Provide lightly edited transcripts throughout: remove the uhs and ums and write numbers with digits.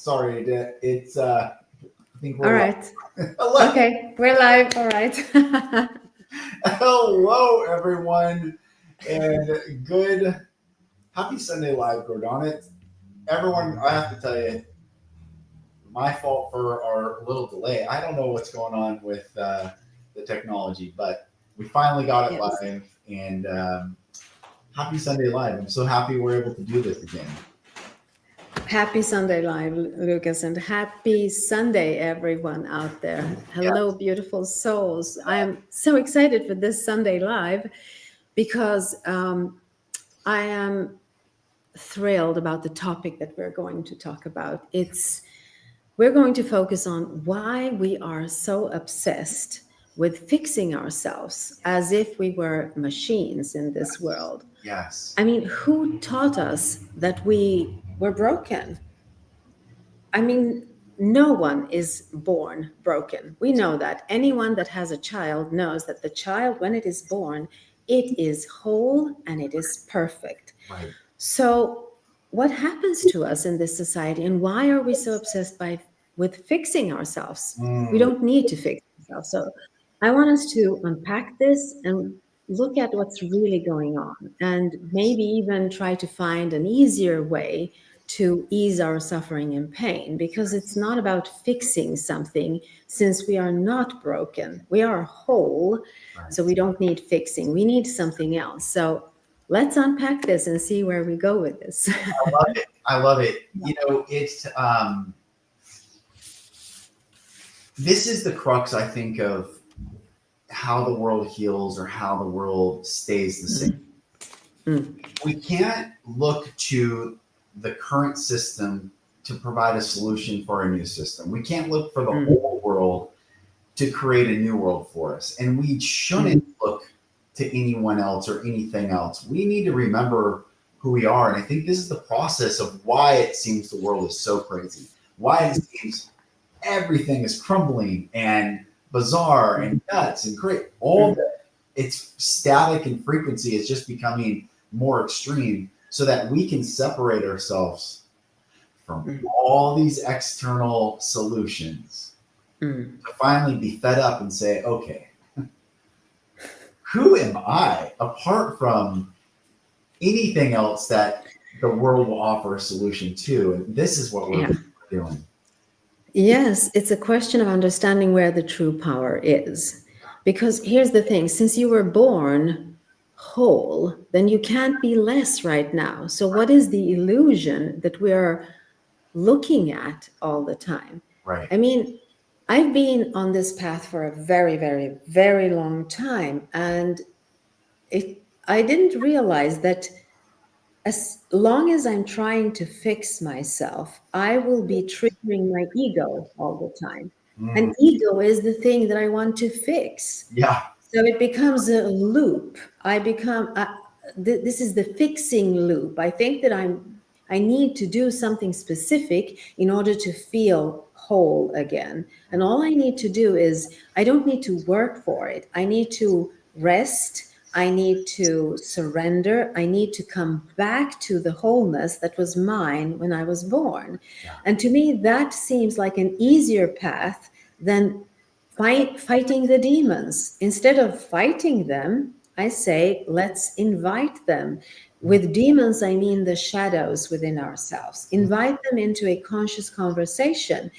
Sorry, it's I think All we're live. right. Hello, Okay, we're live. All right. hello, everyone, and good happy Sunday live, Gordana. Everyone, I have to tell you, my fault for our little delay. I don't know what's going on with the technology, but we finally got it Yes. live, and happy Sunday live. I'm so happy we're able to do this again. Happy Sunday live, Lucas, and happy Sunday, everyone out there. Yeah, Hello, beautiful souls. I am so excited for this Sunday live because I am thrilled about the topic that we're going to talk about. We're going to focus on why we are so obsessed with fixing ourselves as if we were machines in this world. yes, I mean, who taught us that we were broken? I mean, no one is born broken. We know that. Anyone that has a child knows that the child, when it is born, it is whole and it is perfect. right. So, what happens to us in this society, and why are we so obsessed with fixing ourselves? We Mm, don't need to fix ourselves. So, I want us to unpack this and look at what's really going on, and maybe even try to find an easier way to ease our suffering and pain, because it's not about fixing something, since we are not broken, we are whole. right. So we don't need fixing, we need something else. So let's unpack this and see where we go with this. I love it. I love it. It's this is the crux, I think, of how the world heals or how the world stays the same. Mm, We can't look to the current system to provide a solution for a new system. We can't look for the mm, whole world to create a new world for us. And we mm, shouldn't look to anyone else or anything else. We need to remember who we are. And I think this is the process of why it seems the world is so crazy, why it seems everything is crumbling and bizarre and nuts and great. All mm, the its static and frequency is just becoming more extreme so that we can separate ourselves from mm, all these external solutions mm. to finally be fed up and say, okay, who am I apart from anything else that the world will offer a solution to? And this is what we're Yeah. doing. Yes, it's a question of understanding where the true power is. Because here's the thing, since you were born whole, then you can't be less right now. So, what is the illusion that we are looking at all the time? Right. I mean, I've been on this path for a very, very, very long time. And I didn't realize that as long as I'm trying to fix myself, I will be triggering my ego all the time. Mm, And ego is the thing that I want to fix. yeah. So it becomes a loop. This is the fixing loop. I think that I need to do something specific in order to feel whole again. And all I need to do is, I don't need to work for it. I need to rest. I need to surrender. I need to come back to the wholeness that was mine when I was born. Yeah. And to me, that seems like an easier path than fighting the demons. Instead of fighting them, I say, let's invite them. With demons, I mean the shadows within ourselves. Invite them into a conscious conversation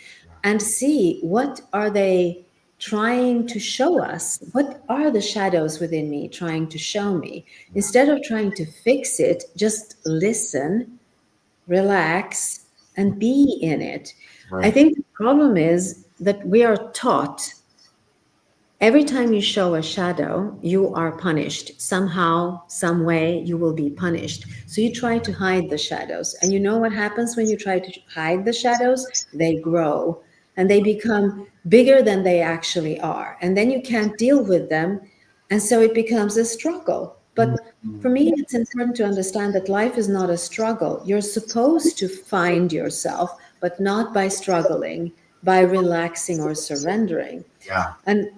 and see, what are they trying to show us? What are the shadows within me trying to show me? Instead of trying to fix it, just listen, relax, and be in it. I Right. think the problem is that we are taught every time you show a shadow, you are punished. Somehow, some way, you will be punished. So you try to hide the shadows. And you know what happens when you try to hide the shadows? They grow and they become bigger than they actually are. And then you can't deal with them. And so it becomes a struggle. But for me, it's important to understand that life is not a struggle. You're supposed to find yourself, but not by struggling, by relaxing or surrendering. Yeah. And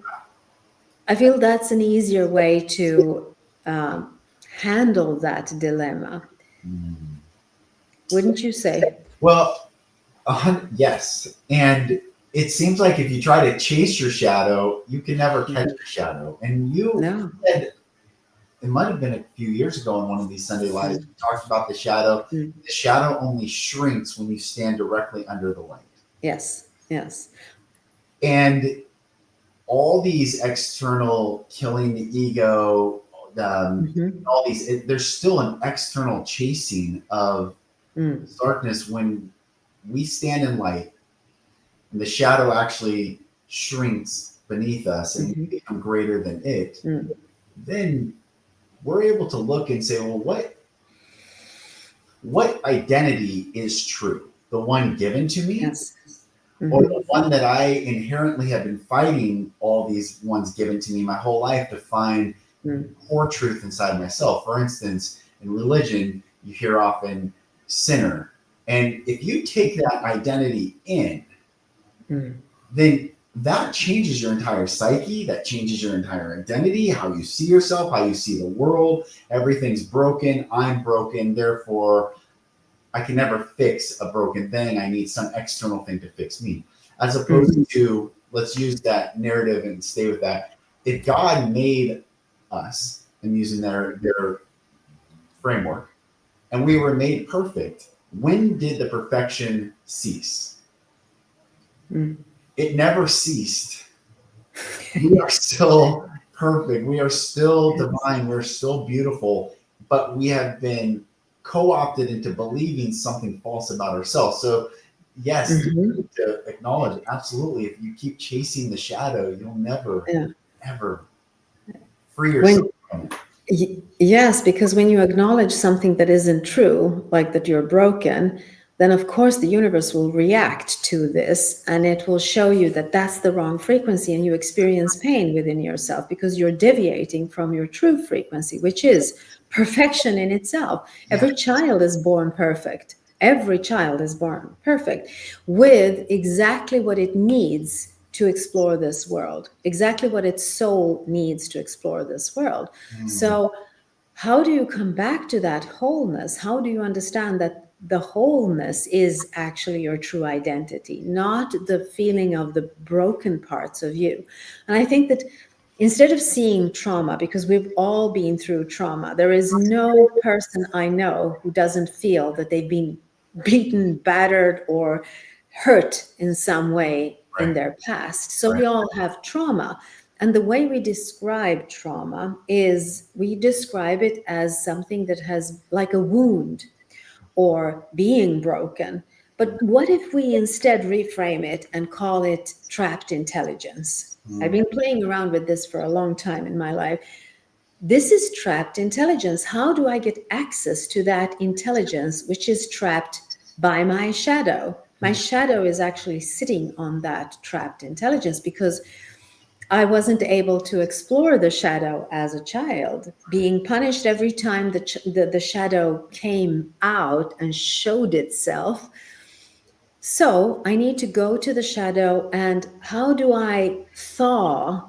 I feel that's an easier way to um, handle that dilemma, Mm. wouldn't you say? Well, Yes. And it seems like if you try to chase your shadow, you can never catch Mhm. your shadow. And you No. said, it might have been a few years ago on one of these Sunday lives, Mm, we talked about the shadow. mm. The shadow only shrinks when you stand directly under the light. Yes, yes. And all these external killing the ego, Hmm. all these, there's still an external chasing of Mm, darkness when we stand in light and the shadow actually shrinks beneath us and we hmm. become greater than it. Mm. Then we're able to look and say, well, what identity is true? The one given to me, Yes. or Hmm. the one that I inherently have been fighting all these ones given to me my whole life to find Mm, core truth inside myself? For instance, in religion, you hear often sinner. And if you take that identity in, mm. then that changes your entire psyche, that changes your entire identity, how you see yourself, how you see the world. Everything's broken. I'm broken. Therefore, I can never fix a broken thing. I need some external thing to fix me. As Mm. opposed to, let's use that narrative and stay with that. If God made us, and using their framework, and we were made perfect, when did the perfection cease? Mm. It never ceased. We are still perfect. We are still Yes. divine. We're still beautiful, but we have been co opted into believing something false about ourselves. So, yes, Hmm. to acknowledge absolutely, if you keep chasing the shadow, you'll never, Yeah. ever free yourself When from it. Yes, because when you acknowledge something that isn't true, like that you're broken, then of course the universe will react to this and it will show you that that's the wrong frequency and you experience pain within yourself because you're deviating from your true frequency, which is perfection in itself. Yeah, Every child is born perfect. Every child is born perfect with exactly what it needs to explore this world, exactly what its soul needs to explore this world. mm, So, how do you come back to that wholeness? How do you understand that the wholeness is actually your true identity, not the feeling of the broken parts of you? And I think that instead of seeing trauma, because we've all been through trauma, there is no person I know who doesn't feel that they've been beaten, battered, or hurt in some way in right, their past. So right. we all have trauma. And the way we describe trauma is we describe it as something that has like a wound or being broken. But what if we instead reframe it and call it trapped intelligence? I've Mm, been playing around with this for a long time in my life. This is trapped intelligence. How do I get access to that intelligence which is trapped by my shadow? My shadow is actually sitting on that trapped intelligence because I wasn't able to explore the shadow as a child, being punished every time the shadow came out and showed itself. So I need to go to the shadow, and how do I thaw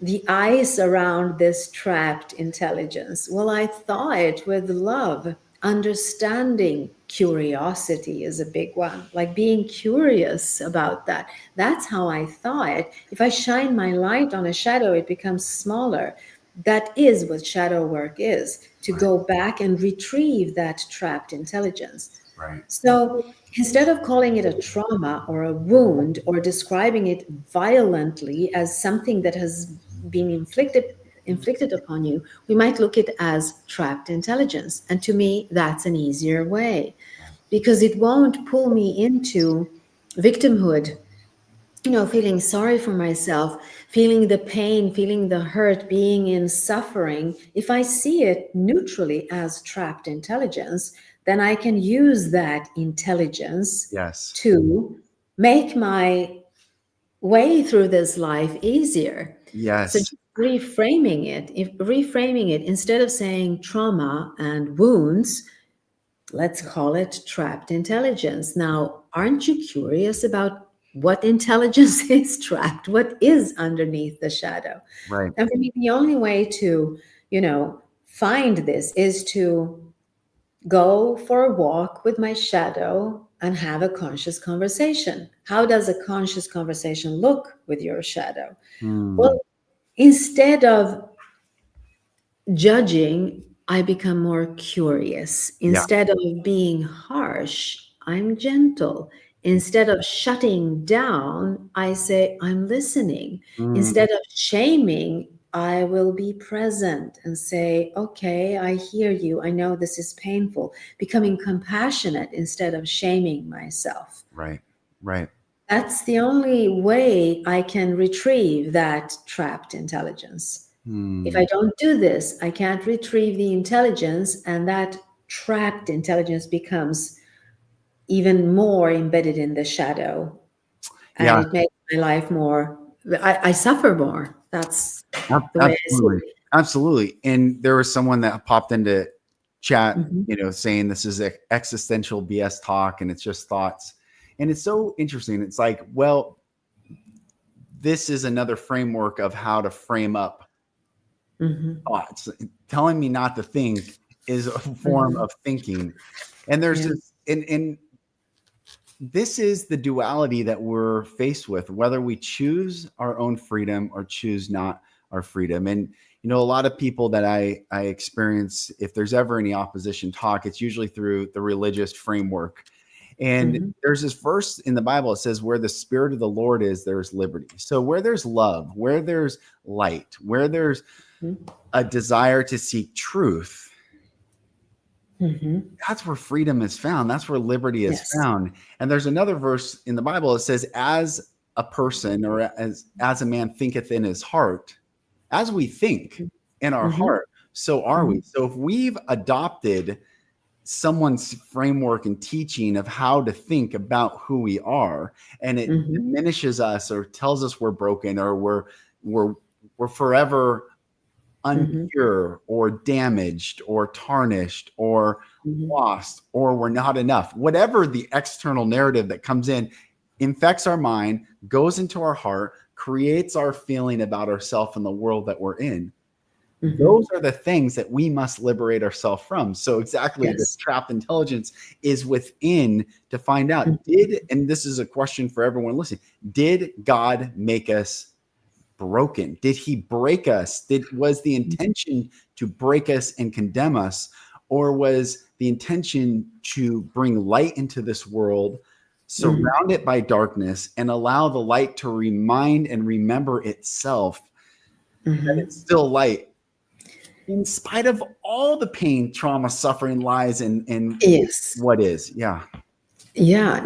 the ice around this trapped intelligence? Well, I thaw it with love, understanding. Curiosity is a big one, like being curious about that. That's how I thaw it. If I shine my light on a shadow, it becomes smaller. That is what shadow work is, to right, go back and retrieve that trapped intelligence. right. So instead of calling it a trauma or a wound or describing it violently as something that has been inflicted upon you, we might look at it as trapped intelligence. And to me, that's an easier way because it won't pull me into victimhood, feeling sorry for myself, feeling the pain, feeling the hurt, being in suffering. If I see it neutrally as trapped intelligence, then I can use that intelligence Yes. to make my way through this life easier. So Yes. just reframing it instead of saying trauma and wounds, let's call it trapped intelligence. Now, aren't you curious about what intelligence is trapped? What is underneath the shadow? Right. And for me, the only way to, find this is to go for a walk with my shadow and have a conscious conversation. How does a conscious conversation look with your shadow? Mm. Well, instead of judging, I become more curious. Yeah. Instead of being harsh, I'm gentle. Instead of shutting down, I say, I'm listening. Mm. Instead of shaming, I will be present and say, okay, I hear you. I know this is painful. Becoming compassionate instead of shaming myself. Right. Right. That's the only way I can retrieve that trapped intelligence. If I Mm. don't do this, I can't retrieve the intelligence, and that trapped intelligence becomes even more embedded in the shadow, and Yeah. it makes my life more, I suffer more. That's the way I see Absolutely. Absolutely. And there was someone that popped into chat, it. saying this is existential BS talk and it's just thoughts. And it's so interesting. It's like, well, this is another framework of how to frame up Hmm. thoughts. Telling me not to think is a form Hmm. of thinking. And there's Yeah. this, and this is the duality that we're faced with, whether we choose our own freedom or choose not our freedom. And a lot of people that I experience, if there's ever any opposition talk, it's usually through the religious framework. And Hmm. there's this verse in the Bible, it says, where the Spirit of the Lord is, there's liberty. So where there's love, where there's light, where there's a desire to seek truth, Hmm. that's where freedom is found. That's where liberty is Yes. found. And there's another verse in the Bible that says, as a person, or as a man thinketh in his heart, as we think in our Hmm. heart, so are we. So if we've adopted someone's framework and teaching of how to think about who we are, and it Hmm. diminishes us or tells us we're broken, or we're forever Hmm. unpure or damaged or tarnished or Hmm. lost, or we're not enough, whatever the external narrative that comes in, infects our mind, goes into our heart, creates our feeling about ourselves and the world that we're in. Hmm. Those are the things that we must liberate ourselves from. So exactly, this Yes. trapped intelligence is within, to find out, Mhm. and this is a question for everyone listening, did God make us broken? Did he break us? Was the intention to break us and condemn us, or was the intention to bring light into this world, Mhm. surround it by darkness, and allow the light to remind and remember itself that Mhm. it's still light, in spite of all the pain, trauma, suffering, lies, and Yes. what is? Yeah. Yeah,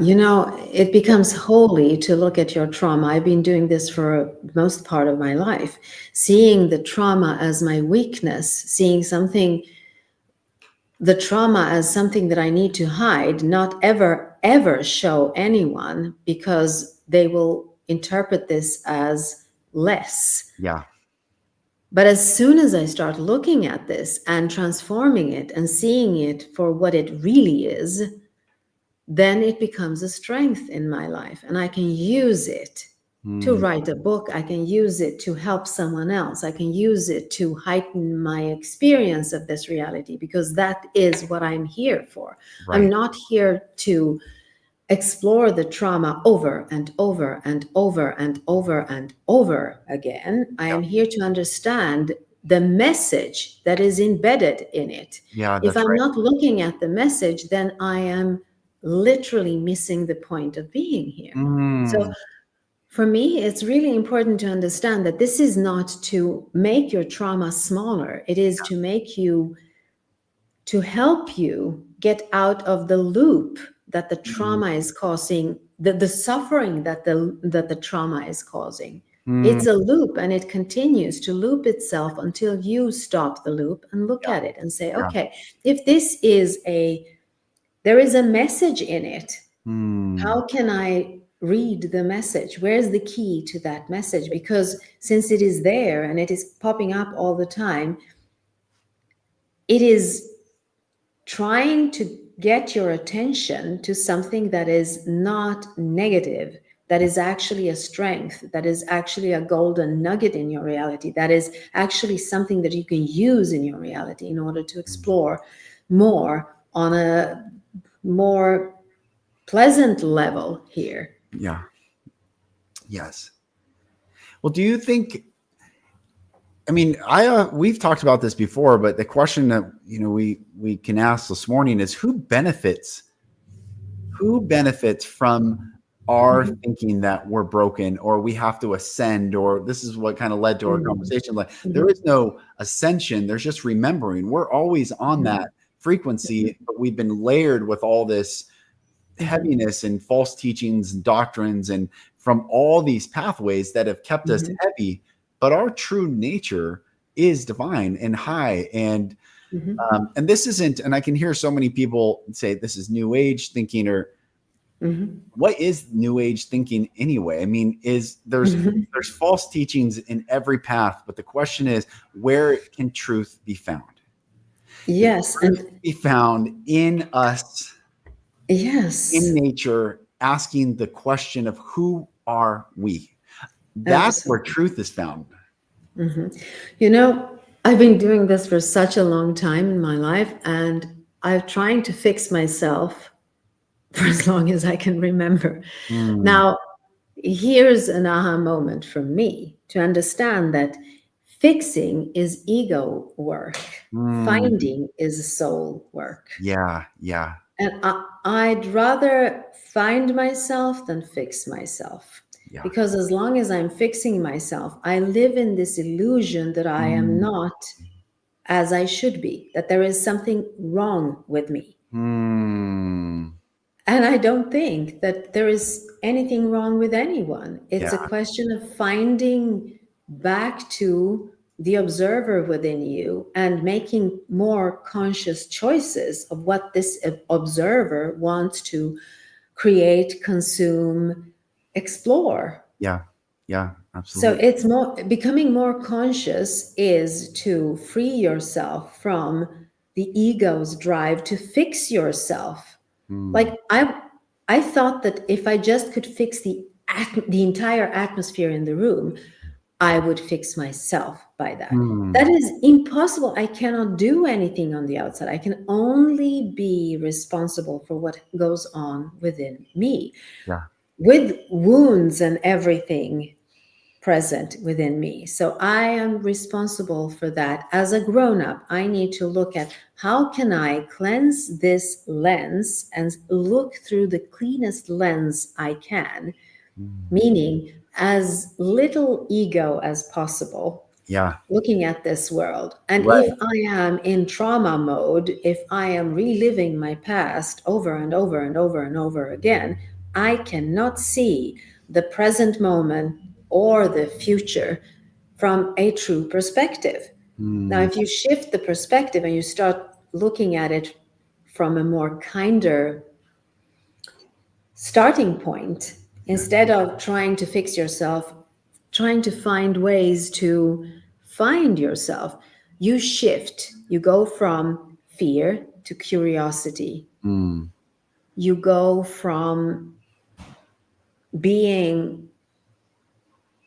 it becomes holy to look at your trauma. I've been doing this for most part of my life, seeing the trauma as my weakness, seeing the trauma as something that I need to hide, not ever, ever show anyone because they will interpret this as less. Yeah. But as soon as I start looking at this and transforming it and seeing it for what it really is, then it becomes a strength in my life. And I can use it to Mm. write a book. I can use it to help someone else. I can use it to heighten my experience of this reality because that is what I'm here for. I'm Right. not here to explore the trauma over and over and over and over and over again. I Yeah. am here to understand the message that is embedded in it. Yeah, If that's I'm right. not looking at the message, then I am literally missing the point of being here. So Mm. for me, it's really important to understand that this is not to make your trauma smaller. It is to make you to help you get out of the loop that the Mm. trauma is causing, the suffering that the trauma is causing. Mm. It's a loop and it continues to loop itself until you stop the loop and look Yeah. at it and say, Yeah. okay, if there is a message in it, Mm. how can I read the message? Where's the key to that message? Because since it is there and it is popping up all the time, it is trying to get your attention to something that is not negative, that is actually a strength, that is actually a golden nugget in your reality, that is actually something that you can use in your reality in order to explore more on a more pleasant level here. Yeah. Yes. Well, do you think, I mean, we've talked about this before, but the question that, we can ask this morning is who benefits from our Mhm. thinking that we're broken or we have to ascend, or this is what kind of led to our Mhm. conversation. Like there Mhm. is no ascension. There's just remembering. We're always on Mhm. that frequency, but we've been layered with all this Mhm. heaviness and false teachings and doctrines and from all these pathways that have kept us Mhm. heavy. But our true nature is divine and high. Mhm. And this isn't, and I can hear so many people say this is new age thinking, or Mhm. what is new age thinking anyway? I mean, Mhm. there's false teachings in every path, but the question is, where can truth be found? Can Yes, truth and be found in us, in yes, nature, asking the question of who are we? That's where absolutely. truth is found. Mhm. You know, I've been doing this for such a long time in my life, and I'm trying to fix myself for as long as I can remember. Mm, Now, here's an aha moment for me to understand that fixing is ego work, mm, finding is soul work. yeah, yeah, And I'd rather find myself than fix myself. yeah. Because as long as I'm fixing myself, I live in this illusion that I am Mm, not as I should be, that there is something wrong with me. mm, And I don't think that there is anything wrong with anyone. It's yeah. a question of finding back to the observer within you and making more conscious choices of what this observer wants to create, consume, explore. Yeah. Yeah. So Absolutely. it's more becoming more conscious is to free yourself from the ego's drive to fix yourself. Mm, Like I thought that if I just could fix the entire atmosphere in the room, I would fix myself by that. mm, That is impossible. I cannot do anything on the outside. I can only be responsible for what goes on within me, yeah. with wounds and everything present within me. So I am responsible for that. As a grown up, I need to look at how can I cleanse this lens and look through the cleanest lens I can, Mm, meaning as little ego as possible, yeah. looking at this world. And if Right. I am in trauma mode, if I am reliving my past over and over and over and over again, I cannot see the present moment or the future from a true perspective. Now, Mm, if you shift the perspective and you start looking at it from a more kinder starting point, yeah. instead of trying to fix yourself, trying to find ways to find yourself, you shift. You go from fear to curiosity. Mm, You go from being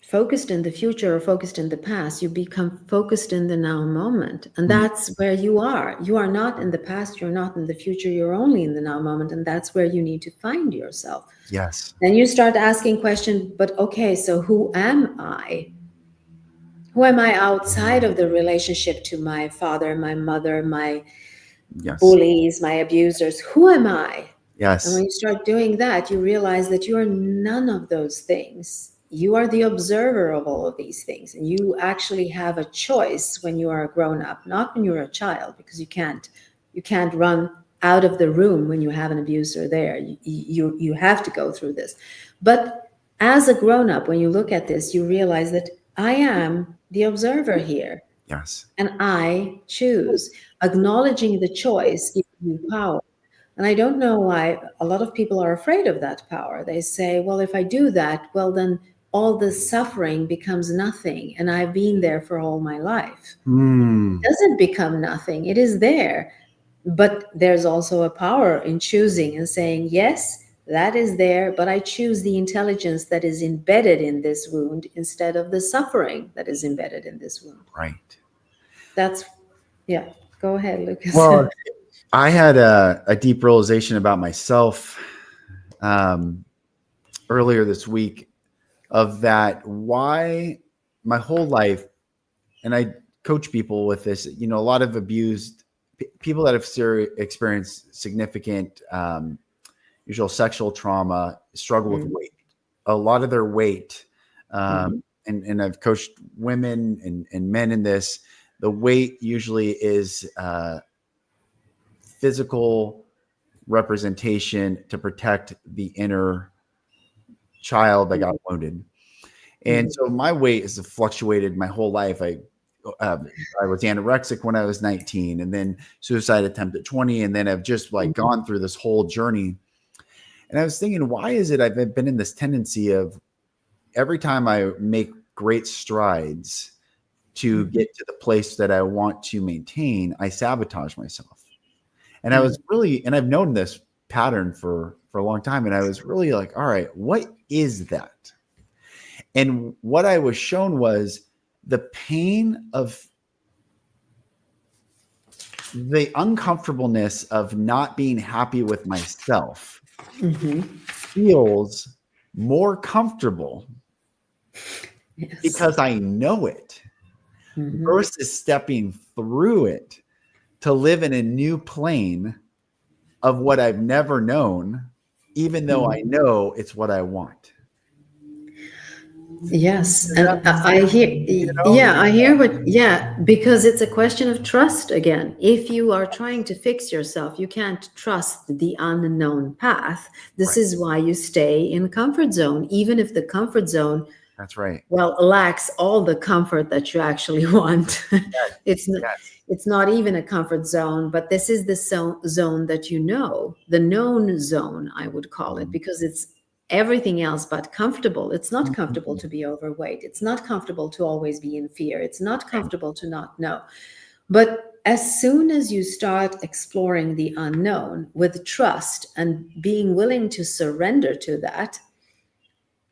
focused in the future or focused in the past, you become focused in the now moment. And mm, that's where you are. You are not in the past, you're not in the future, you're only in the now moment. And that's where you need to find yourself. yes. Then you start asking questions, but okay, so who am I? Who am I outside of the relationship to my father, my mother, my Yes. bullies, my abusers? Who am I? And when Yes. you start doing that, you realize that you are none of those things. You are the observer of all of these things. And you actually have a choice when you are a grown up, not when you're a child, because you can't run out of the room when you have an abuser there. You have to go through this. But as a grown up, when you look at this, you realize that I am the observer here Yes. and I choose. Acknowledging the choice gives you power. And I don't know why a lot of people are afraid of that power. They say, well, if I do that, well, then all the suffering becomes nothing. And I've been there for all my life. It Mm, doesn't become nothing, it is there. But there's also a power in choosing and saying, yes, that is there, but I choose the intelligence that is embedded in this wound instead of the suffering that is embedded in this wound. right. That's, yeah, go ahead, Lucas. Well, I had a deep realization about myself earlier this week of that, why my whole life, and I coach people with this, a lot of abused people that have experienced significant usual sexual trauma struggle with weight. A lot of their weight, and I've coached women and men in this, the weight usually is physical representation to protect the inner child that got wounded. And so my weight has fluctuated my whole life. I was anorexic when I was 19, and then suicide attempt at 20. And then I've just gone through this whole journey. And I was thinking, why is it I've been in this tendency of every time I make great strides to get to the place that I want to maintain, I sabotage myself. And I was really, and I've known this pattern for a long time. And I was really like, all right, what is that? And what I was shown was the pain of the uncomfortableness of not being happy with myself feels more comfortable because I know it versus stepping through it to live in a new plane of what I've never known, even though I know it's what I want. Yes, and I hear because it's a question of trust again. If you are trying to fix yourself, you can't trust the unknown path. This is why you stay in comfort zone, even if the comfort zone, that's right, lacks all the comfort that you actually want. It's not even a comfort zone, but this is the zone that the known zone, I would call it, because it's everything else but comfortable. It's not comfortable to be overweight. It's not comfortable to always be in fear. It's not comfortable to not know. But as soon as you start exploring the unknown with trust and being willing to surrender to that,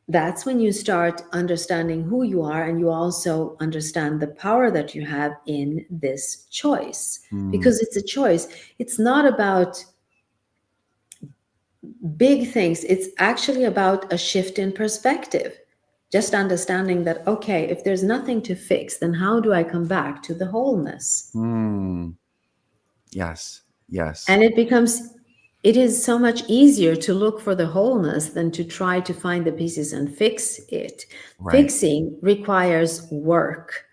that's when you start understanding who you are, and you also understand the power that you have in this choice, because it's a choice. It's not about big things. It's actually about a shift in perspective. Just understanding that, okay, if there's nothing to fix, then how do I come back to the wholeness? Yes. And it is so much easier to look for the wholeness than to try to find the pieces and fix it. Right. Fixing requires work.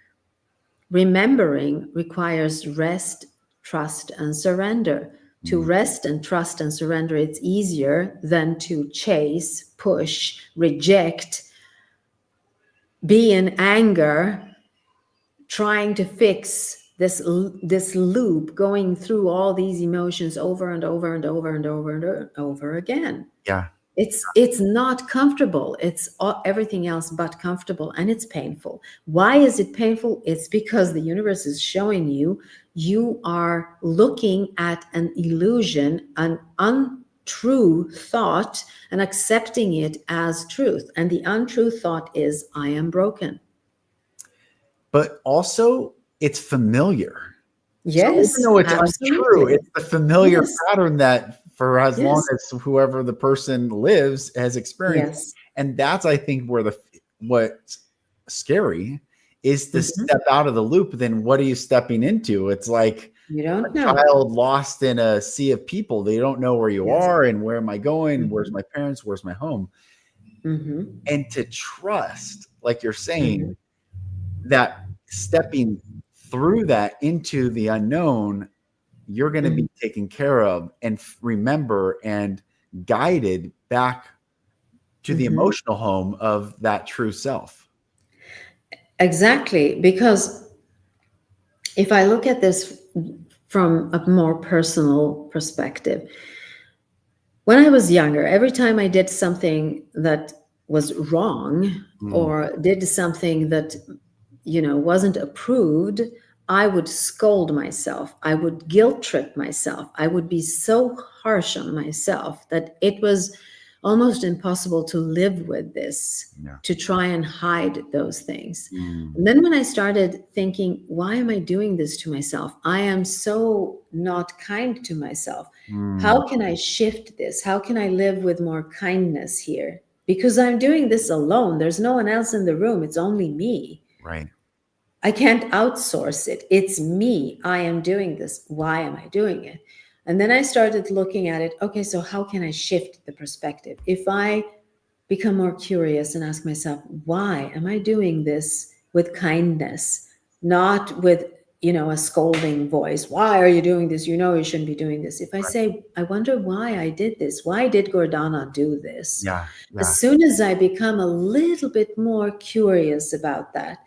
Remembering requires rest, trust, and surrender. To rest and trust and surrender, it's easier than to chase, push, reject, be in anger, trying to fix this loop, going through all these emotions over and over and over and over and over again. Yeah. It's not comfortable. It's everything else but comfortable, and it's painful. Why is it painful? It's because the universe is showing you are looking at an illusion, an untrue thought, and accepting it as truth. And the untrue thought is, I am broken. But also, it's familiar. Yes, so even though it's untrue, it's the familiar pattern that for as long as whoever the person lives has experienced. And that's, I think, where what's scary is to step out of the loop. Then what are you stepping into? It's like you don't a know. child lost in a sea of people. They don't know where you are and where am I going? Where's my parents? Where's my home? And to trust, like you're saying, that stepping through that into the unknown, you're going to be taken care of and remember and guided back to the emotional home of that true self. Exactly. Because if I look at this from a more personal perspective, when I was younger, every time I did something that was wrong or did something that, wasn't approved, I would scold myself. I would guilt trip myself. I would be so harsh on myself that it was almost impossible to live with this, Yeah. to try and hide those things. Mm. And then when I started thinking, why am I doing this to myself? I am so not kind to myself. Mm. How can I shift this? How can I live with more kindness here? Because I'm doing this alone. There's no one else in the room. It's only me. Right. I can't outsource it. It's me. I am doing this. Why am I doing it? And then I started looking at it. Okay, so how can I shift the perspective? If I become more curious and ask myself, why am I doing this with kindness, not with, a scolding voice? Why are you doing this? You know you shouldn't be doing this. If I say, I wonder why I did this. Why did Gordana do this? Yeah. Yeah. As soon as I become a little bit more curious about that,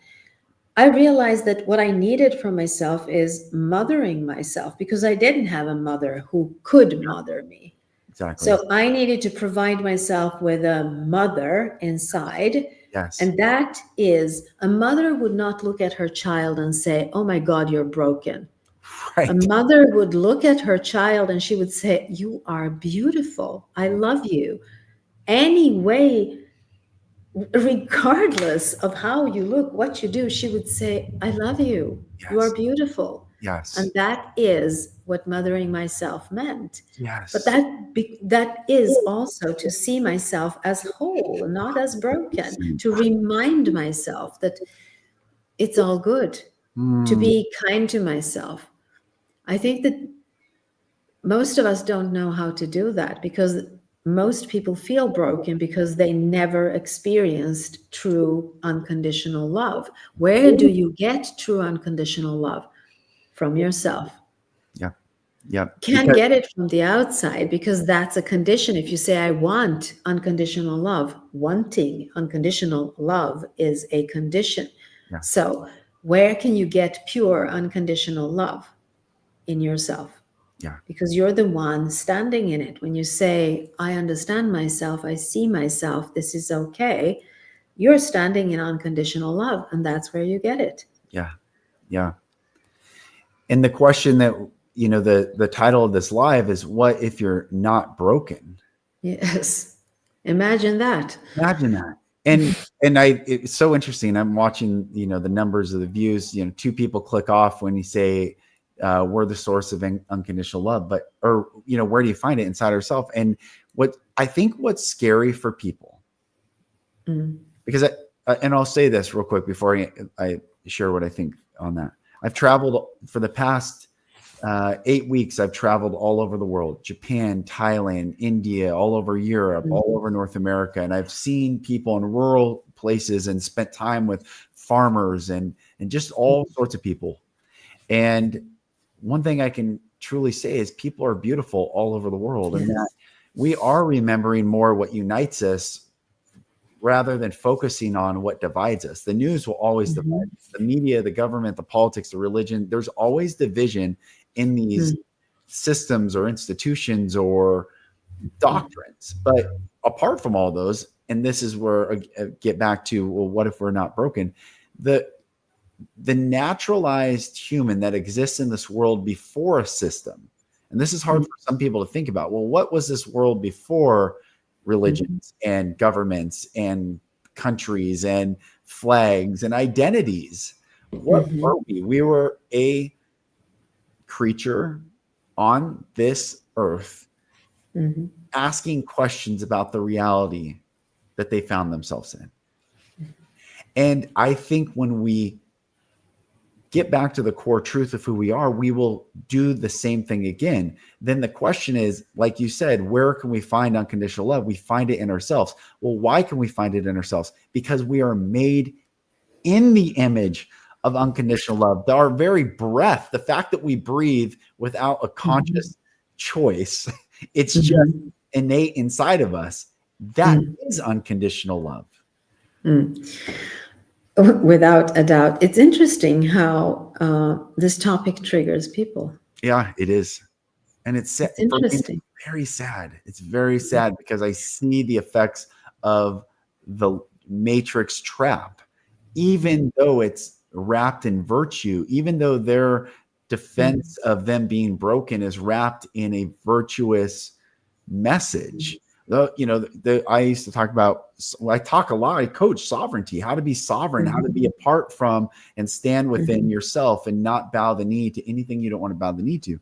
I realized that what I needed from myself is mothering myself, because I didn't have a mother who could mother me. Exactly. So I needed to provide myself with a mother inside. Yes. And that is, a mother would not look at her child and say, oh my God, you're broken. Right. A mother would look at her child and she would say, you are beautiful. I love you. Anyway, regardless of how you look, what you do, she would say, I love you. You are Yes. beautiful. Yes. And that is what mothering myself meant. Yes. But that is also to see myself as whole, not as broken, to remind myself that it's all good, to be kind to myself. I think that most of us don't know how to do that, because most people feel broken because they never experienced true unconditional love. Where do you get true unconditional love? From yourself. Yeah. Yeah. Can't get it from the outside, because that's a condition. If you say, I want unconditional love, wanting unconditional love is a condition. Yeah. So where can you get pure unconditional love? In yourself. Yeah. Because you're the one standing in it. When you say, I understand myself, I see myself, this is okay, you're standing in unconditional love, and that's where you get it. Yeah. Yeah. And the question that, the title of this live is, what if you're not broken? Yes. Imagine that. Imagine that. And it's so interesting. I'm watching, the numbers of the views, 2 people click off when you say, we're the source of unconditional love, where do you find it? Inside ourselves. And what's scary for people, because and I'll say this real quick before I share what I think on that. I've traveled for the past 8 weeks. I've traveled all over the world: Japan, Thailand, India, all over Europe, all over North America. And I've seen people in rural places and spent time with farmers and just all sorts of people. And one thing I can truly say is people are beautiful all over the world, and that we are remembering more what unites us rather than focusing on what divides us. The news will always divide us. The media, the government, the politics, the religion. There's always division in these systems or institutions or doctrines. But apart from all those, and this is where I get back to, well, what if we're not broken? The naturalized human that exists in this world before a system. And this is hard for some people to think about. Well, what was this world before religions and governments and countries and flags and identities? What were we? We were a creature on this earth asking questions about the reality that they found themselves in. And I think when we get back to the core truth of who we are, we will do the same thing again. Then the question is, like you said, where can we find unconditional love? We find it in ourselves. Well, why can we find it in ourselves? Because we are made in the image of unconditional love. Our very breath, the fact that we breathe without a conscious choice, it's just innate inside of us. That is unconditional love. Without a doubt. It's interesting how this topic triggers people. Yeah, it is. And it's interesting. Very sad. It's very sad because I see the effects of the matrix trap, even though it's wrapped in virtue, even though their defense of them being broken is wrapped in a virtuous message. I used to talk about, I talk a lot, I coach sovereignty, how to be sovereign, how to be apart from and stand within yourself and not bow the knee to anything you don't want to bow the knee to.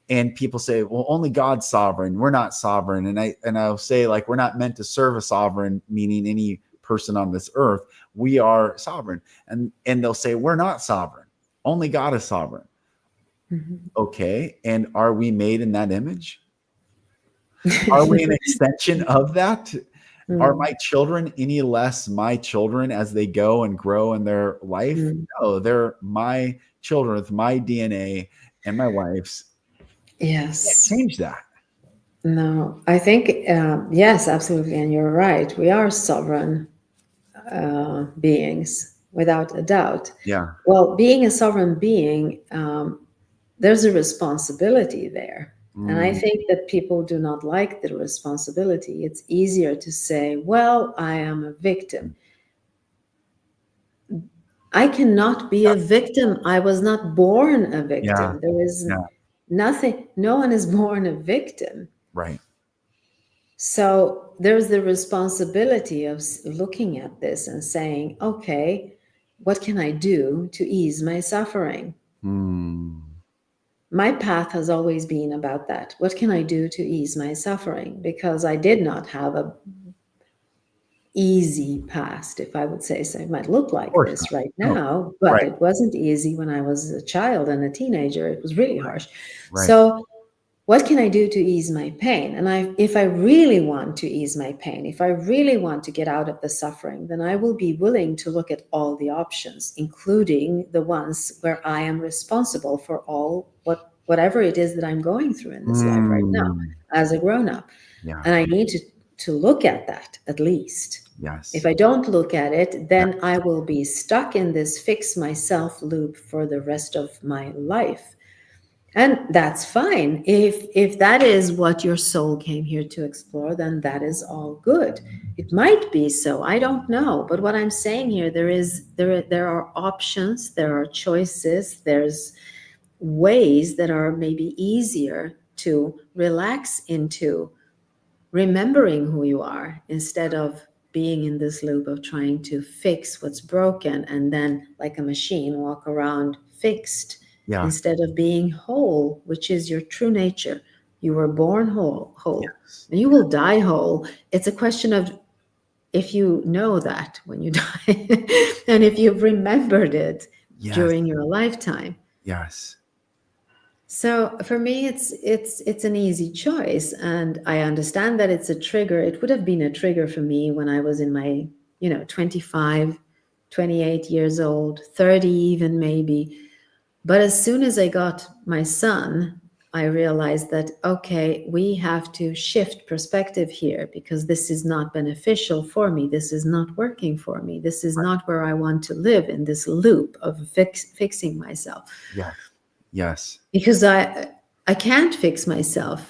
And people say, well, only God's sovereign. We're not sovereign. And I'll say, like, we're not meant to serve a sovereign, meaning any person on this earth. We are sovereign. And they'll say, we're not sovereign. Only God is sovereign. Okay. And are we made in that image? Are we an extension of that? Are my children any less my children as they go and grow in their life? No, they're my children with my DNA and my wife's. Yes. Can't change that. No, I think, yes, absolutely. And you're right. We are sovereign beings, without a doubt. Yeah. Well, being a sovereign being, there's a responsibility there. And I think that people do not like the responsibility. It's easier to say, well, I am a victim. I cannot be a victim. I was not born a victim. There is nothing, no one is born a victim. Right. So there's the responsibility of looking at this and saying, okay, what can I do to ease my suffering? My path has always been about that. What can I do to ease my suffering? Because I did not have a easy past, if I would say so. It might look like this right now, but it wasn't easy when I was a child and a teenager. It was really harsh. So what can I do to ease my pain? And if I really want to ease my pain, if I really want to get out of the suffering, then I will be willing to look at all the options, including the ones where I am responsible for whatever it is that I'm going through in this life right now as a grown-up. And I need to look at that at least. Yes. If I don't look at it, then I will be stuck in this fix myself loop for the rest of my life. And that's fine. If that is what your soul came here to explore, then that is all good. It might be so. I don't know. But what I'm saying here, there are options, there are choices, there's ways that are maybe easier to relax into remembering who you are instead of being in this loop of trying to fix what's broken and then, like a machine, walk around fixed. Instead of being whole, which is your true nature. You were born whole, and you will die whole. It's a question of if you know that when you die and if you've remembered it during your lifetime. Yes. So for me, it's an easy choice, and I understand that it's a trigger. It would have been a trigger for me when I was in my 25, 28 years old, 30 even maybe. But as soon as I got my son, I realized that, okay, we have to shift perspective here because this is not beneficial for me. This is not working for me. This is not where I want to live, in this loop of fixing myself. Yeah. Yes. Because I can't fix myself.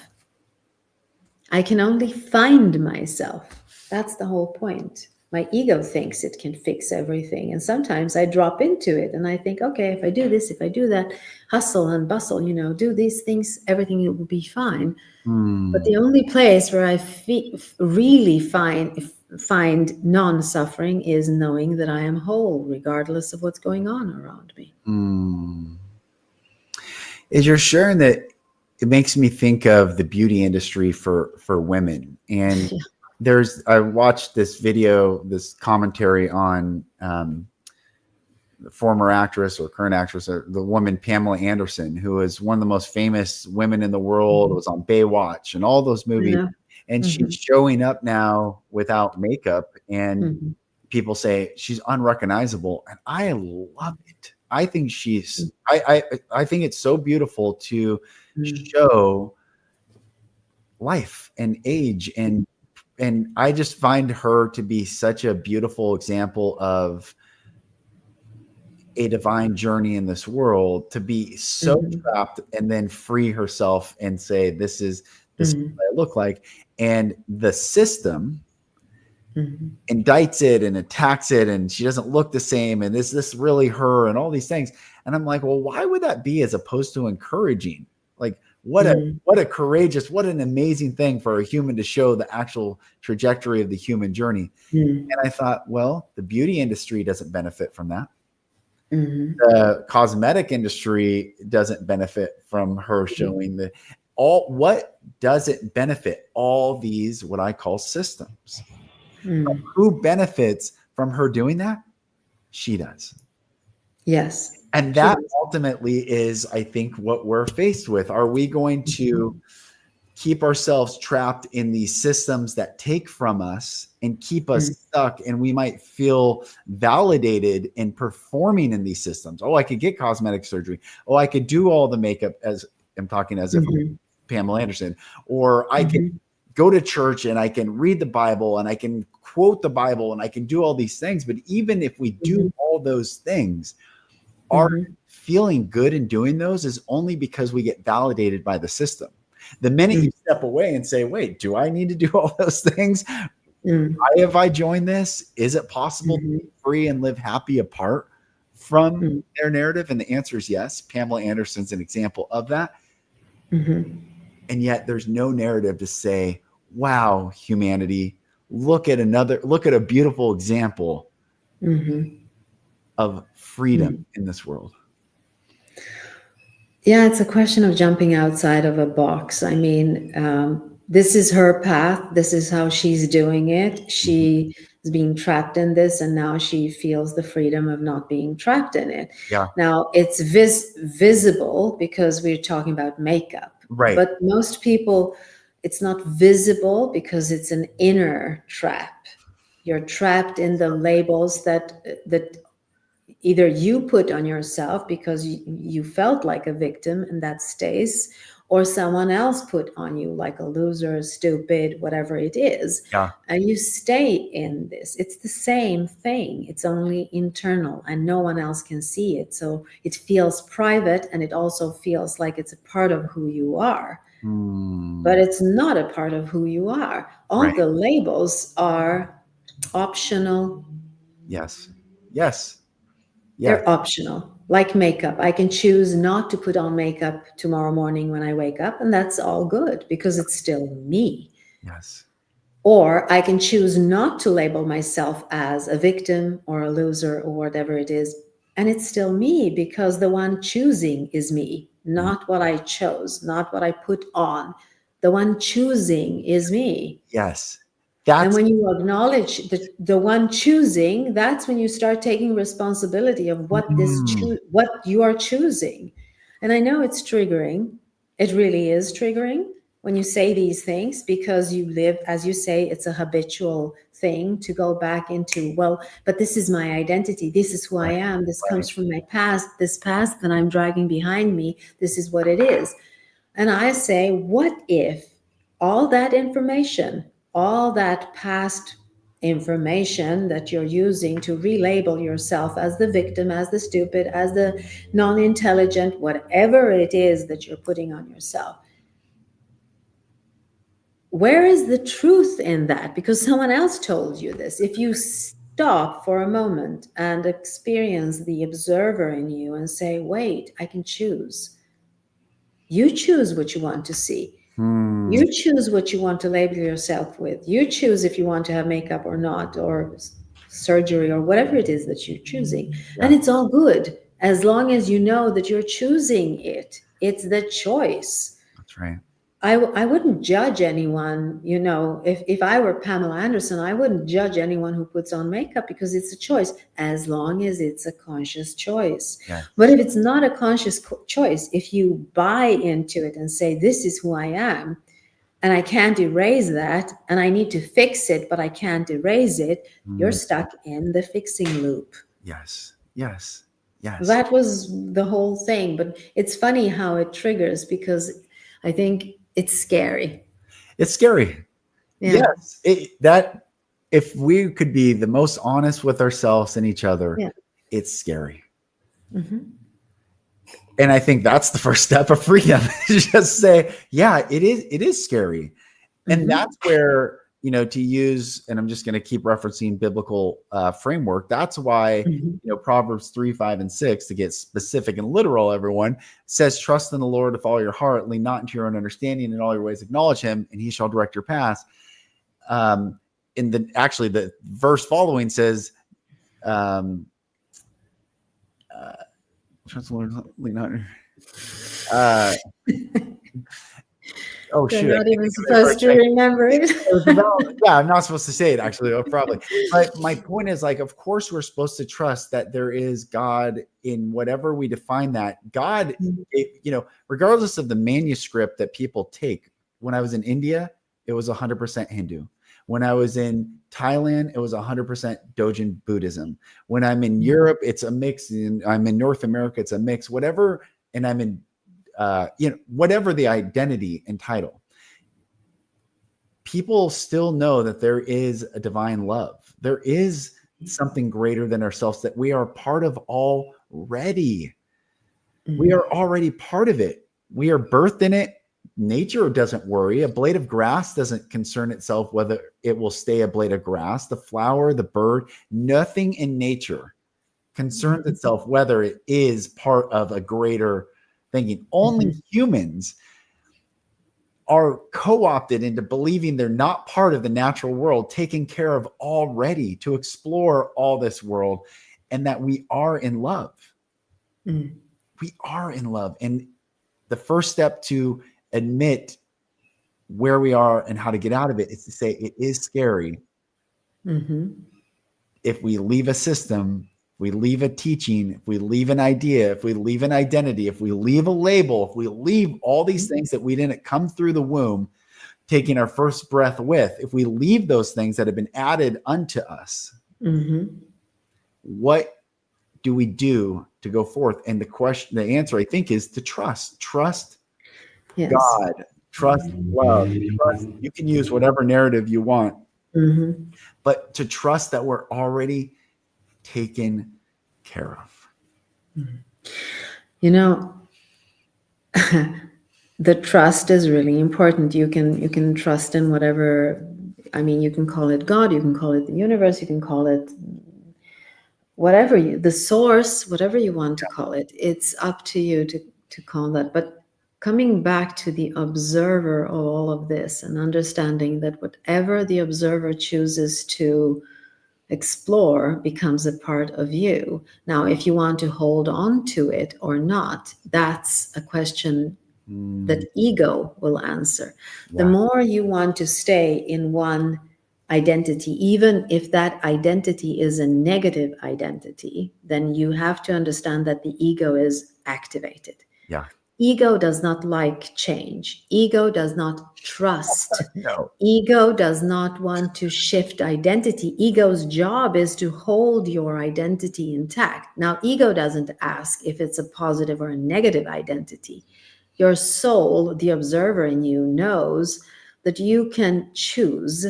I can only find myself. That's the whole point. My ego thinks it can fix everything. And sometimes I drop into it and I think, okay, if I do this, if I do that, hustle and bustle, do these things, everything will be fine. But the only place where I really find non-suffering is knowing that I am whole, regardless of what's going on around me. As you're sharing that, it makes me think of the beauty industry for women. And I watched this video, this commentary on the former actress or current actress, the woman Pamela Anderson, who is one of the most famous women in the world, was on Baywatch and all those movies. And she's showing up now without makeup, and people say she's unrecognizable. And I love it. I think I think it's so beautiful to show life and age, and I just find her to be such a beautiful example of a divine journey in this world, to be so trapped and then free herself and say, this is what I look like. And the system indicts it and attacks it, and she doesn't look the same, and is this really her, and all these things. And I'm like, well, why would that be, as opposed to encouraging? Like, What a courageous, what an amazing thing for a human to show the actual trajectory of the human journey. And I thought, well, the beauty industry doesn't benefit from that. The cosmetic industry doesn't benefit from her showing what does it benefit? All these, what I call systems. Who benefits from her doing that? She does. Yes. And that ultimately is, I think, what we're faced with. Are we going to keep ourselves trapped in these systems that take from us and keep us stuck? And we might feel validated in performing in these systems. Oh, I could get cosmetic surgery. Oh, I could do all the makeup, as I'm talking as if Pamela Anderson, or I can go to church and I can read the Bible and I can quote the Bible and I can do all these things. But even if we do all those things, our feeling good in doing those is only because we get validated by the system. The minute you step away and say, wait, do I need to do all those things? Why have I joined this? Is it possible to be free and live happy apart from their narrative? And the answer is yes. Pamela Anderson's an example of that. And yet there's no narrative to say, wow, humanity, look at a beautiful example of freedom in this world. Yeah, it's a question of jumping outside of a box. I mean, this is her path. This is how she's doing it. She is being trapped in this, and now she feels the freedom of not being trapped in it. Yeah. Now, it's visible because we're talking about makeup. Right. But most people, it's not visible because it's an inner trap. You're trapped in the labels that either you put on yourself because you felt like a victim and that stays, or someone else put on you like a loser, stupid, whatever it is. Yeah. And you stay in this. It's the same thing. It's only internal and no one else can see it. So it feels private and it also feels like it's a part of who you are. But it's not a part of who you are. All the labels are optional. Yes. They're optional, like makeup. I can choose not to put on makeup tomorrow morning when I wake up, and that's all good because it's still me. Yes. Or I can choose not to label myself as a victim or a loser or whatever it is, and it's still me because the one choosing is me, not what I chose, not what I put on. The one choosing is me. Yes. And when you acknowledge the one choosing, that's when you start taking responsibility of what what you are choosing. And I know it's triggering. It really is triggering when you say these things because you live, as you say, it's a habitual thing to go back into, well, but this is my identity. This is who I am. This comes from my past. This past that I'm dragging behind me. This is what it is. And I say, what if all that information, all that past information that you're using to relabel yourself as the victim, as the stupid, as the non-intelligent, whatever it is that you're putting on yourself, where is the truth in that? Because someone else told you this. If you stop for a moment and experience the observer in you and say, wait, I can choose. You choose what you want to see. You choose what you want to label yourself with. You choose if you want to have makeup or not, or surgery or whatever it is that you're choosing. Yeah. And it's all good as long as you know that you're choosing it. It's the choice. That's right. I wouldn't judge anyone, you know, if I were Pamela Anderson, I wouldn't judge anyone who puts on makeup because it's a choice, as long as it's a conscious choice. Yeah. But if it's not a conscious choice, if you buy into it and say, this is who I am, and I can't erase that, and I need to fix it, but I can't erase it, you're stuck in the fixing loop. Yes, yes, yes. That was the whole thing. But it's funny how it triggers because I think it's scary. It's scary. Yeah. Yes. That if we could be the most honest with ourselves and each other, it's scary. And I think that's the first step of freedom. Just say, yeah, it is scary. And that's where to use, and I'm just going to keep referencing biblical framework. That's why, Mhm. Proverbs 3, 5, and 6, to get specific and literal, everyone says, trust in the Lord with all your heart, lean not into your own understanding, in all your ways acknowledge him, and he shall direct your paths. The verse following says, trust the Lord, lean not. Oh You're shoot! I not can't even think of it supposed to right. remember it. It was about, yeah, I'm not supposed to say it actually, probably. But my point is, like, of course, we're supposed to trust that there is God in whatever we define that. God, regardless of the manuscript that people take. When I was in India, it was 100% Hindu. When I was in Thailand, it was 100% Dojin Buddhism. When I'm in Europe, it's a mix. I'm in North America, it's a mix. Whatever, and I'm in, whatever the identity and title. People still know that there is a divine love. There is something greater than ourselves that we are part of already. We are already part of it. We are birthed in it. Nature doesn't worry. A blade of grass doesn't concern itself whether it will stay a blade of grass. The flower, the bird, nothing in nature concerns itself whether it is part of a greater thinking. Only humans are co-opted into believing they're not part of the natural world, taken care of already, to explore all this world, and that we are in love. We are in love. And the first step to admit where we are and how to get out of it is to say it is scary. If we leave a system, we leave a teaching, if we leave an idea, if we leave an identity, if we leave a label, if we leave all these things that we didn't come through the womb taking our first breath with, if we leave those things that have been added unto us, what do we do to go forth? And the answer, I think, is to trust. Trust God, trust love, trust. You can use whatever narrative you want, but to trust that we're already taken care of. The trust is really important. You can trust in whatever. I mean, you can call it God, you can call it the universe, you can call it whatever the source, whatever you want to call it. It's up to you to call that. But coming back to the observer of all of this and understanding that whatever the observer chooses to explore becomes a part of you. Now, if you want to hold on to it or not, that's a question that ego will answer. The more you want to stay in one identity, even if that identity is a negative identity, then you have to understand that the ego is activated. Ego does not like change. Ego does not trust. No. Ego does not want to shift identity. Ego's job is to hold your identity intact. Now, ego doesn't ask if it's a positive or a negative identity. Your soul, the observer in you, knows that you can choose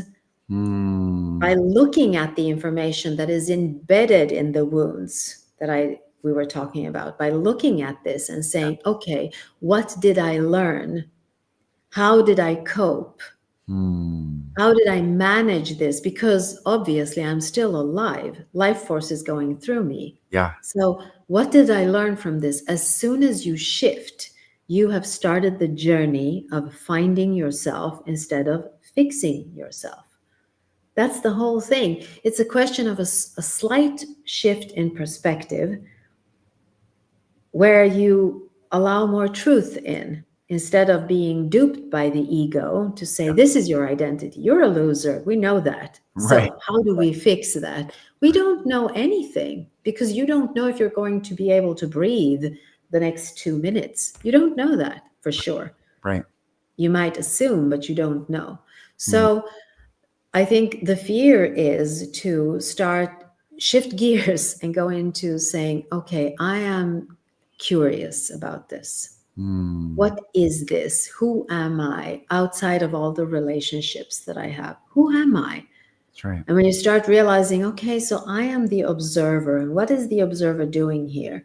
by looking at the information that is embedded in the wounds that we were talking about, by looking at this and saying, okay, what did I learn? How did I cope? How did I manage this? Because obviously I'm still alive. Life force is going through me. So what did I learn from this? As soon as you shift, you have started the journey of finding yourself instead of fixing yourself. That's the whole thing. It's a question of a slight shift in perspective where you allow more truth in instead of being duped by the ego to say, this is your identity. You're a loser. We know that. So how do we fix that? We don't know anything because you don't know if you're going to be able to breathe the next 2 minutes. You don't know that for sure. You might assume, but you don't know. So I think the fear is to shift gears and go into saying, okay, I am curious about this. What is this? Who am I outside of all the relationships that I have? Who am I? And when you start realizing, okay, so I am the observer. And what is the observer doing here?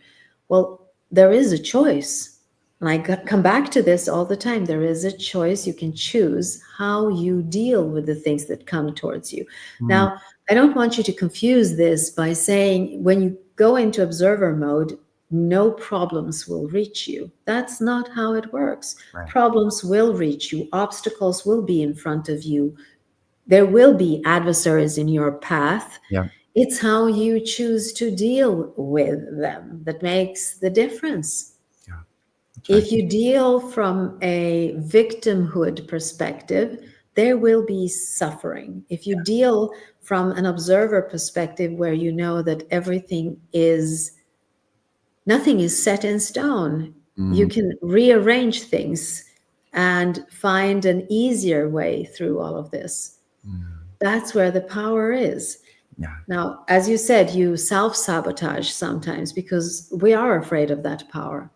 Well, there is a choice. And come back to this all the time. There is a choice. You can choose how you deal with the things that come towards you. Mm, Now, I don't want you to confuse this by saying when you go into observer mode, no problems will reach you. That's not how it works. right. Problems will reach you, obstacles will be in front of you, there will be adversaries in your path. Yeah. It's how you choose to deal with them that makes the difference. Yeah. That's right. If you deal from a victimhood perspective, there will be suffering. If you deal from an observer perspective where you know that nothing is set in stone, you Mm, can rearrange things and find an easier way through all of this. mm, That's where the power is. yeah. Now, as you said, you self-sabotage sometimes because we are afraid of that power.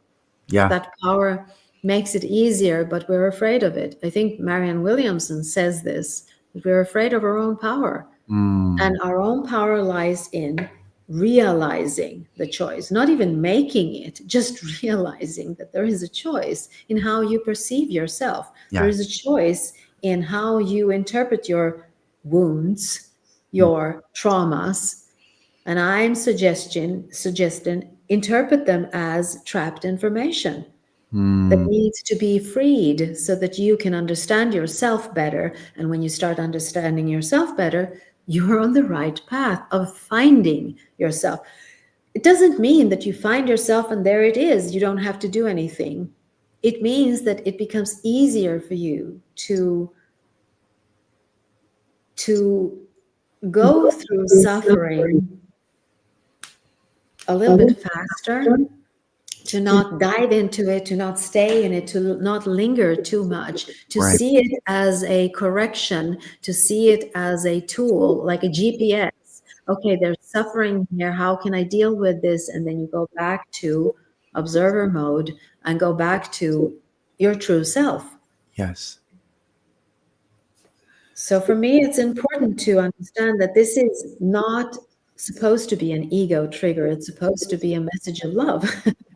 Yeah. That power makes it easier, but we're afraid of it. I think Marianne Williamson says this, that we're afraid of our own power. Mm, And our own power lies in realizing the choice, not even making it, just realizing that there is a choice in how you perceive yourself. There yeah. is a choice in how you interpret your wounds, Mm, your traumas. And I'm suggesting interpret them as trapped information that mm, needs to be freed so that you can understand yourself better. And when you start understanding yourself better, you're on the right path of finding yourself. It doesn't mean that you find yourself and there it is, you don't have to do anything. It means that it becomes easier for you to go through suffering a little bit faster, to not dive into it, to not stay in it, to not linger too much, to right. see it as a correction, to see it as a tool, like a GPS. Okay, there's suffering here. How can I deal with this? And then you go back to observer mode and go back to your true self. Yes. So for me, it's important to understand that this is not supposed to be an ego trigger. It's supposed to be a message of love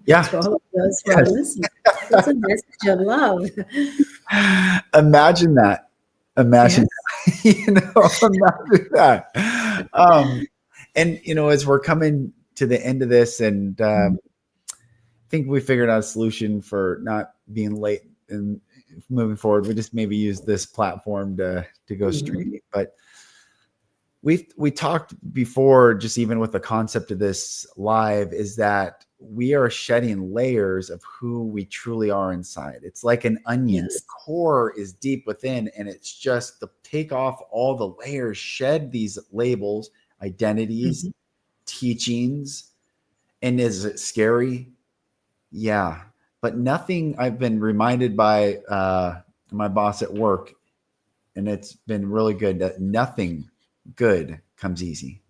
Yeah. to all of those who are Yes. listening. It's a message of love. Imagine that. Imagine, Yes. imagine that. And as we're coming to the end of this, and I think we figured out a solution for not being late and moving forward. We just maybe use this platform to go straight. But we talked before, just even with the concept of this live, is that we are shedding layers of who we truly are inside. It's like an onion. Yes. The core is deep within, and it's just to take off all the layers, shed these labels, identities, teachings. And is it scary? Yeah. But nothing, I've been reminded by my boss at work, and it's been really good, that nothing good comes easy.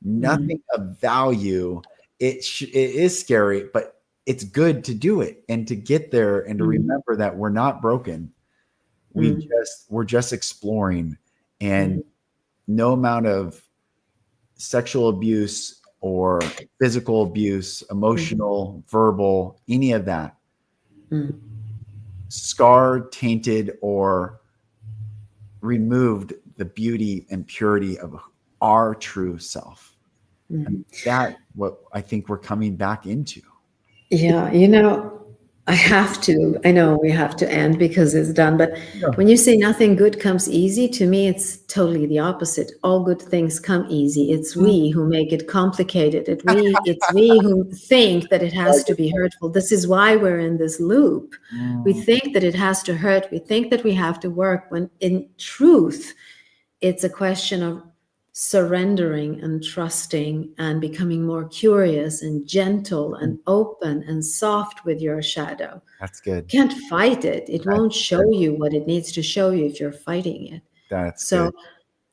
Nothing of value. It is scary, but it's good to do it and to get there and to remember that we're not broken. We're just exploring, and no amount of sexual abuse or physical abuse, emotional, verbal, any of that, scarred, tainted, or removed the beauty and purity of our true self. And that what I think we're coming back into. Yeah, I know we have to end because it's done, but Yeah. when you say nothing good comes easy, to me, it's totally the opposite. All good things come easy. It's we who make it complicated. It's we who think that it has to be hurtful. This is why we're in this loop. We think that it has to hurt. We think that we have to work, when in truth, it's a question of surrendering and trusting and becoming more curious and gentle and open and soft with your shadow. That's good. Can't fight it. It won't show you what it needs to show you if you're fighting it. That's So good.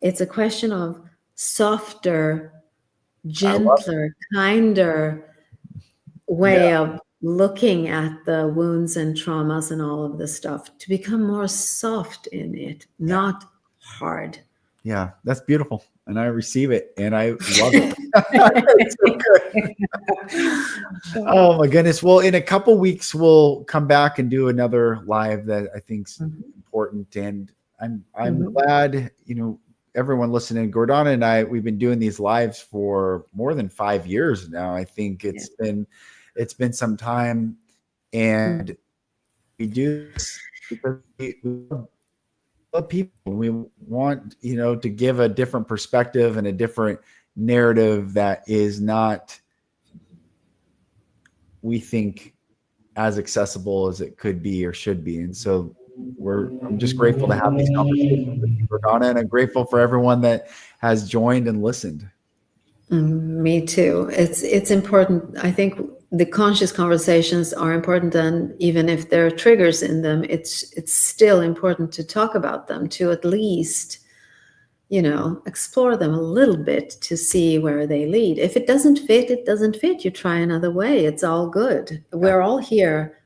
it's a question of softer, I love gentler, kinder way of looking at the wounds and traumas and all of the stuff, to become more soft in it, not hard. Yeah, that's beautiful. and I receive it, and I love it. It's so good. Oh my goodness. Well, in a couple weeks, we'll come back and do another live that I think's important. And I'm glad, everyone listening, Gordana and I, we've been doing these lives for more than 5 years now. I think it's been some time, and we do this because we love people. We want, to give a different perspective and a different narrative that is not, we think, as accessible as it could be or should be. And so I'm just grateful to have these conversations with you, Gordana, and I'm grateful for everyone that has joined and listened. Me too. It's important. I think the conscious conversations are important, and even if there are triggers in them, it's still important to talk about them, to at least, explore them a little bit to see where they lead. If it doesn't fit, it doesn't fit. You try another way. It's all good. We're all here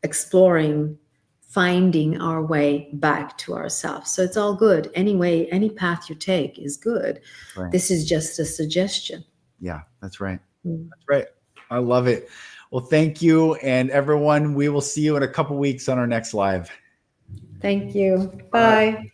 exploring, finding our way back to ourselves. So it's all good. Anyway, any path you take is good. Right. This is just a suggestion. Yeah, that's right. That's right. I love it. Well, thank you. And everyone, we will see you in a couple weeks on our next live. Thank you. Bye.